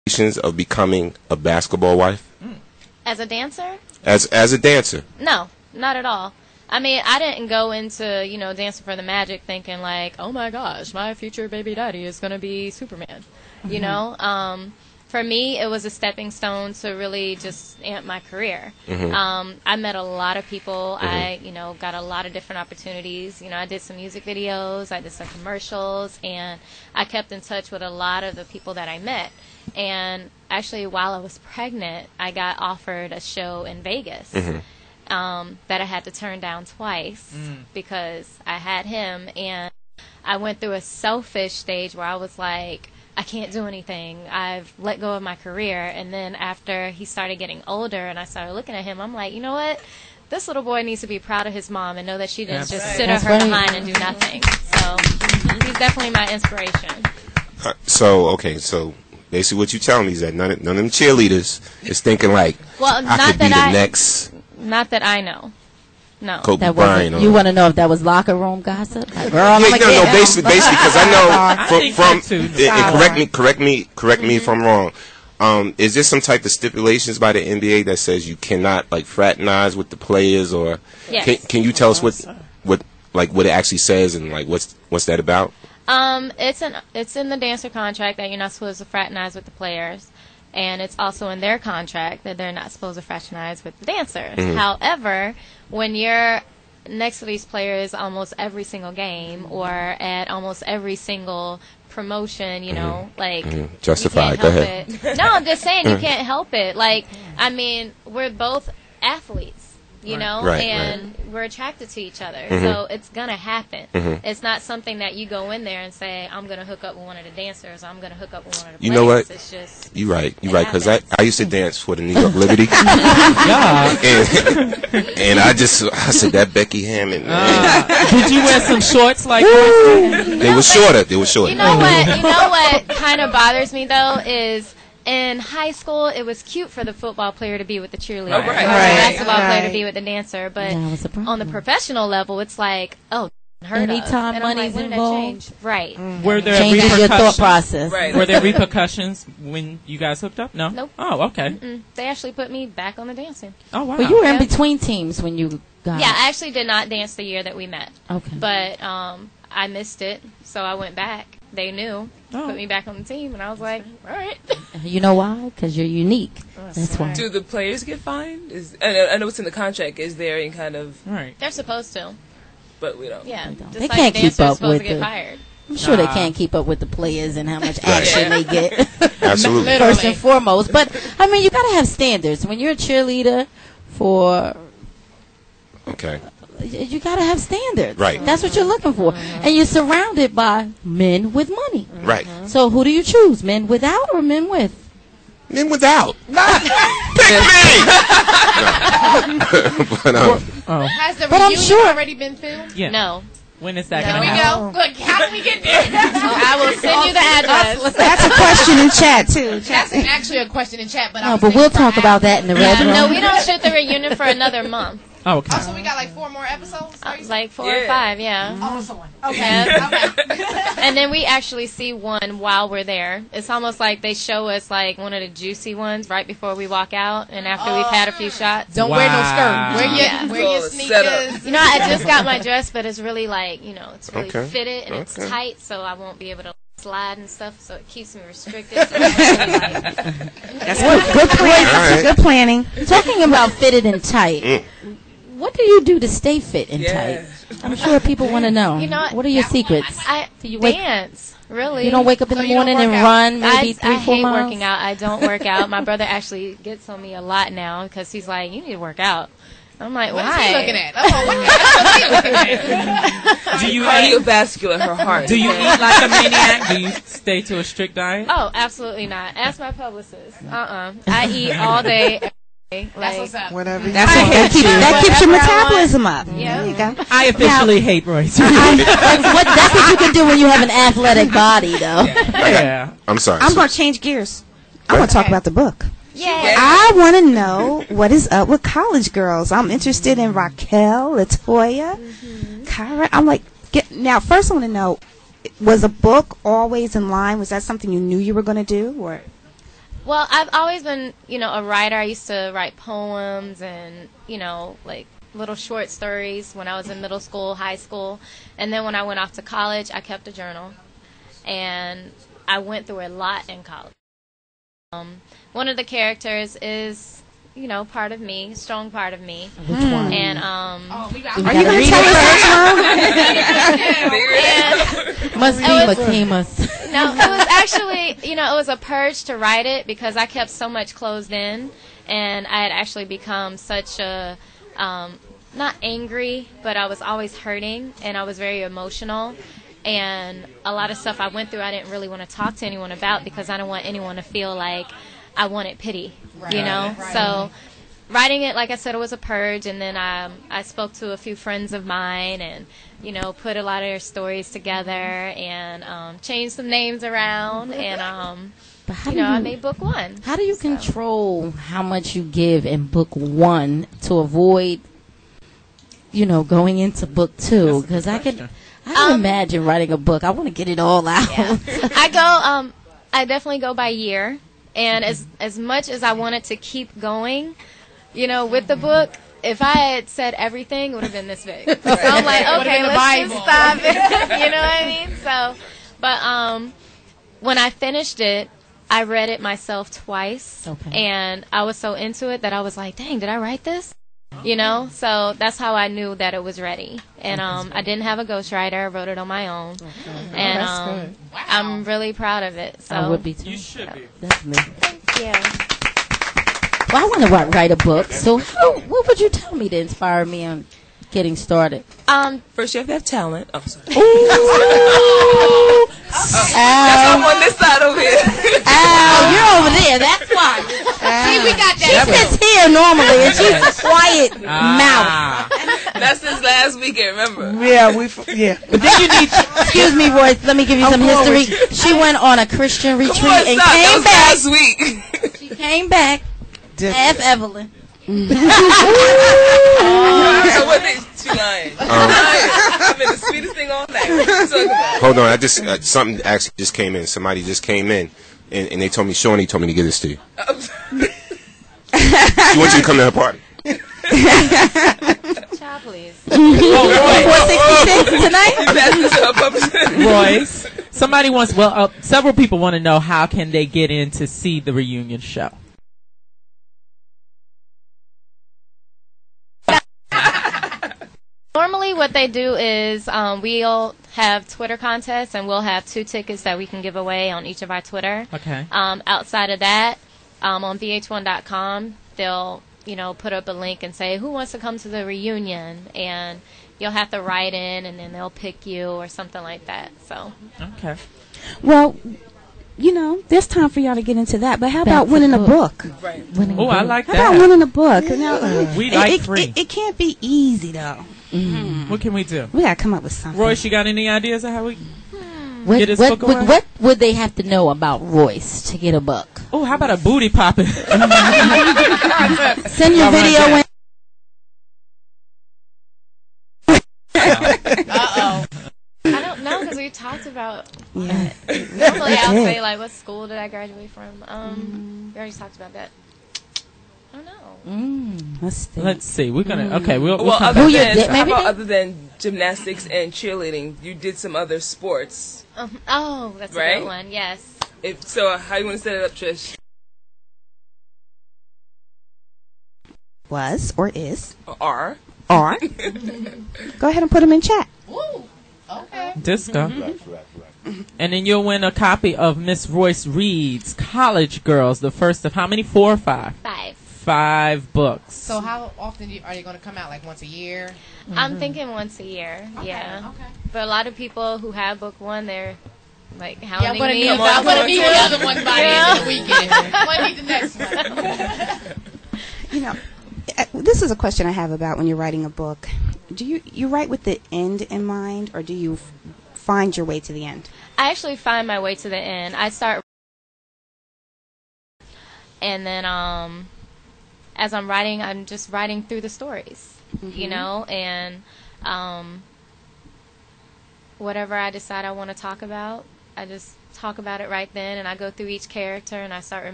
of becoming a basketball wife? As a dancer? As a dancer? No, not at all. I mean, I didn't go into, Dancing for the Magic thinking like, oh my gosh, my future baby daddy is going to be Superman. You know? For me, it was a stepping stone to really just amp my career. I met a lot of people. I, got a lot of different opportunities. I did some music videos. I did some commercials. And I kept in touch with a lot of the people that I met. And actually, while I was pregnant, I got offered a show in Vegas that I had to turn down twice because I had him. And I went through a selfish stage where I was like, I can't do anything. I've let go of my career. And then after he started getting older and I started looking at him, I'm like, you know what? This little boy needs to be proud of his mom and know that she didn't just sit on her behind and do nothing. So he's definitely my inspiration. So basically what you're telling me is that none of them cheerleaders is thinking like, well, I could be the next. Not that I know. No. Kobe Bryant. You want to know if that was locker room gossip? Like, girl, basically, because I know correct me if I'm wrong. Is there some type of stipulations by the NBA that says you cannot like fraternize with the players, or yes. Can you tell us what it actually says and like what's that about? It's in the dancer contract that you're not supposed to fraternize with the players. And it's also in their contract that they're not supposed to fraternize with the dancers. However, when you're next to these players almost every single game or at almost every single promotion, justified. Go ahead. No, I'm just saying you can't help it. Like, I mean, we're both athletes. And we're attracted to each other. So it's going to happen. It's not something that you go in there and say, I'm going to hook up with one of the dancers, or I'm going to hook up with one of the players. You know what? It's just... You're right, because I used to dance for the New York Liberty. and I said, that Becky Hammond. Did you wear some shorts like Royce? They were shorter. You know what kind of bothers me, though, is... in high school, it was cute for the football player to be with the cheerleader, or the basketball player to be with the dancer. But on the professional level, it's like, anytime money's involved, right? Were there changes your thought process? Were there repercussions when you guys hooked up? No. Nope. Oh, okay. They actually put me back on the dancing. Oh, wow. But you were in between teams when you got. Yeah, I actually did not dance the year that we met. Okay. But I missed it, so I went back. They knew, put me back on the team, and I was like, all right. You know why? Because you're unique. That's why. Do the players get fined? I know it's in the contract. Is there any kind of... Right. They're supposed to. But we don't. Yeah. They can't keep up with it. I'm sure they can't keep up with the players and how much action they get. Absolutely. First and foremost. But, I mean, you got to have standards. When you're a cheerleader for... Okay. You got to have standards. Right. That's what you're looking for. And you're surrounded by men with money. Right. So who do you choose? Men without or men with? Men without. Pick me! Has the reunion already been filmed? Yeah. No. When is that There going we to happen? go. Look, how do we get there? I will send you the address. That's a question in chat, too. That's actually a question in chat. But we'll talk about that in the red room. No, we don't shoot the reunion for another month. Oh, okay. Oh, so we got like 4 more episodes? Like 4 or 5, yeah. Oh, so one. Okay. Yeah. And then we actually see one while we're there. It's almost like they show us like one of the juicy ones right before we walk out and after we've had a few shots. Don't wear no skirt. Wear your sneakers. I just got my dress, but it's really like, it's really fitted and it's tight, so I won't be able to slide and stuff, so it keeps me restricted. So that's good planning. Good planning. Talking about fitted and tight, what do you do to stay fit and tight? I'm sure people want to know. What are your secrets? I dance. Really? You don't wake up in the morning and run maybe 3-4 miles? I hate working out. I don't work out. My brother actually gets on me a lot now because he's like, you need to work out. I'm like, why? What is he looking at? What is he looking at? Do you cardiovascular her heart? Do you eat like a maniac? Do you stay to a strict diet? Oh, absolutely not. Ask my publicist. I eat all day. That's what's up. Whatever. That keeps your metabolism up. Yeah. There you go. I officially hate Royce. That's what you can do when you have an athletic body, though. Yeah. I'm sorry. I'm going to change gears. I want to talk about the book. Yeah. I want to know what is up with college girls. I'm interested in Raquel, Latoya, Kyra. I'm like, now, first I want to know, was a book always in line? Was that something you knew you were going to do? Or Well, I've always been, a writer. I used to write poems and, like little short stories when I was in middle school, high school. And then when I went off to college, I kept a journal. And I went through a lot in college. One of the characters is, part of me, strong part of me. Which one? And are you going to tell us? Must be Makima's. No, it was actually, it was a purge to write it because I kept so much closed in, and I had actually become such a, not angry, but I was always hurting, and I was very emotional. And a lot of stuff I went through I didn't really want to talk to anyone about because I didn't want anyone to feel like I wanted pity, Right. So writing it, like I said, it was a purge. And then I spoke to a few friends of mine and, put a lot of their stories together and changed some names around. And, But how I made book one. How do you control how much you give in book one to avoid, going into book two? Because I can imagine writing a book. I want to get it all out. Yeah. I definitely go by year. And as much as I wanted to keep going, with the book, if I had said everything, it would have been this big. So I'm like, okay, let's just stop it. You know what I mean? So, but when I finished it, I read it myself twice. Okay. And I was so into it that I was like, dang, did I write this? So that's how I knew that it was ready. And I didn't have a ghostwriter. I wrote it on my own. Okay. And wow. I'm really proud of it. So I would be too. You should be. Definitely. Thank you. Well, I want to write a book. So what would you tell me to inspire me on getting started? First, you have to have talent. Oh, sorry. That's I'm on this side over here. You're over there. That's why. See, we got that. She sits here normally, and she's a quiet mouth. That's since last weekend, remember? Yeah, But then you need. Excuse me, Royce. Let me give you some history. She went on a Christian retreat and came back. Last week. She came back. F. Evelyn. She lying. I've been the sweetest thing all night. What you talking about? Hold on, I just something actually just came in. Somebody just came in, and they told me Shawnee told me to give this to you. She wants you to come to her party. Child, please. 466 tonight. Royce, somebody wants. Several people want to know how can they get in to see the reunion show. Normally what they do is we'll have Twitter contests and we'll have 2 tickets that we can give away on each of our Twitter. Okay. Outside of that, on VH1.com, they'll, put up a link and say, who wants to come to the reunion? And you'll have to write in and then they'll pick you or something like that. So. Okay. Well, there's time for y'all to get into that. But how about winning a book? Right. Oh, I like that. How about winning a book? Now, we like free. It can't be easy, though. What can we do? We got to come up with something. Royce, you got any ideas of how we get his book away? What would they have to know about Royce to get a book? Oh, how about a booty popping? Send your video in. I don't know because we talked about. Yeah. Normally I'll say like, what school did I graduate from? We already talked about that. I don't know. Let's see. We're gonna. Okay. We'll other than gymnastics and cheerleading, you did some other sports. That's a good one. Yes. How you want to set it up, Trish? Was or is Are. Go ahead and put them in chat. Ooh. Okay. Disco. And then you'll win a copy of Miss Royce Reed's College Girls, the first of how many? 4 or 5? 5. 5 books. So how often are you going to come out? Like once a year? I'm thinking once a year. Okay, yeah. Okay. But a lot of people who have book 1, they're like, how many? I'm going to need the other one by the end of the weekend. I need the next one. This is a question I have about when you're writing a book. Do you write with the end in mind, or do you find your way to the end? I actually find my way to the end. I start, and then as I'm writing, I'm just writing through the stories, and whatever I decide I want to talk about, I just talk about it right then, and I go through each character and I start remembering